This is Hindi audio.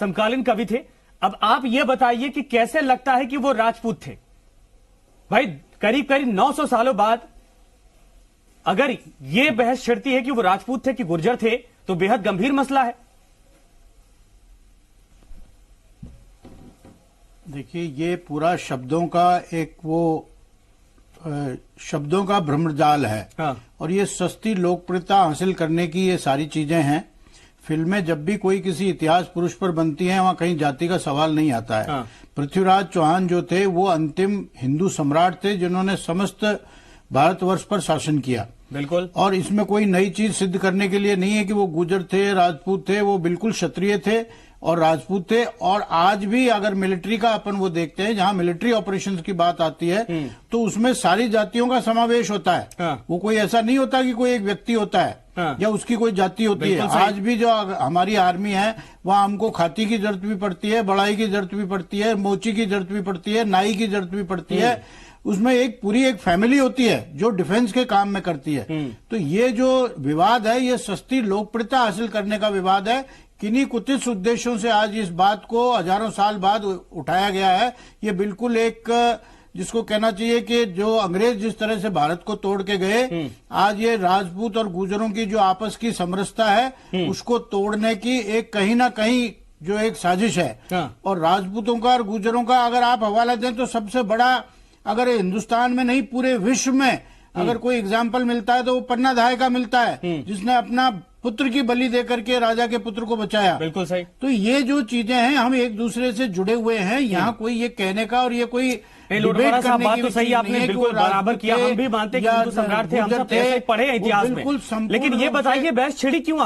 समकालीन कवि थे। अब आप ये बताइए कि कैसे लगता है कि वो राजपूत थे? भाई करीब करीब 900 सालों बाद अगर ये बहस छिड़ती है कि वो राजपूत थे कि गुर्जर थे, तो बेहद गंभीर मसला है। देखिए, ये पूरा शब्दों का भ्रमजाल है। हाँ। और ये सस्ती लोकप्रियता हासिल करने की ये सारी चीजें हैं। फिल्में जब भी कोई किसी इतिहास पुरुष पर बनती हैं, वहां कहीं जाति का सवाल नहीं आता है। हाँ। पृथ्वीराज चौहान जो थे वो अंतिम हिंदू सम्राट थे जिन्होंने समस्त भारतवर्ष पर शासन किया। बिल्कुल। और इसमें कोई नई चीज सिद्ध करने के लिए नहीं है कि वो गुर्जर थे, राजपूत थे। वो बिल्कुल क्षत्रिय थे और राजपूत थे। और आज भी अगर मिलिट्री का अपन वो देखते हैं, जहां मिलिट्री ऑपरेशंस की बात आती है, तो उसमें सारी जातियों का समावेश होता है। हाँ। वो कोई ऐसा नहीं होता कि कोई एक व्यक्ति होता है। हाँ। या उसकी कोई जाति होती है। आज भी जो हमारी आर्मी है, वहां हमको खाती की जरूरत भी पड़ती है, बड़ाई की जरूरत भी पड़ती है, मोची की जरूरत भी पड़ती है, नाई की जरूरत भी पड़ती है। उसमें एक पूरी एक फैमिली होती है जो डिफेंस के काम में करती है। तो ये जो विवाद है, ये सस्ती लोकप्रियता हासिल करने का विवाद है। किन्हीं कुत्सित उद्देश्यों से आज इस बात को हजारों साल बाद उठाया गया है। ये बिल्कुल एक, जिसको कहना चाहिए कि जो अंग्रेज जिस तरह से भारत को तोड़ के गए, आज ये राजपूत और गुर्जरों की जो आपस की समरसता है, उसको तोड़ने की एक कहीं ना कहीं जो एक साजिश है। हाँ। और राजपूतों का और गुर्जरों का अगर आप हवाला दें तो सबसे बड़ा, अगर हिंदुस्तान में नहीं पूरे विश्व में अगर कोई एग्जाम्पल मिलता है तो वो पन्ना धाय का मिलता है, जिसने अपना पुत्र की बलि देकर के राजा के पुत्र को बचाया। बिल्कुल सही। तो ये जो चीजें हैं, हम एक दूसरे से जुड़े हुए हैं। यहाँ कोई ये कहने का और ये कोई डिबेट करने बात तो सही आपने बिल्कुल बराबर किया। हम भी मानते हैं कि हिंदू सम्राट थे, हम सब ऐसे पढ़े इतिहास में। लेकिन ये बताइए बहस छिड़ी क्यों?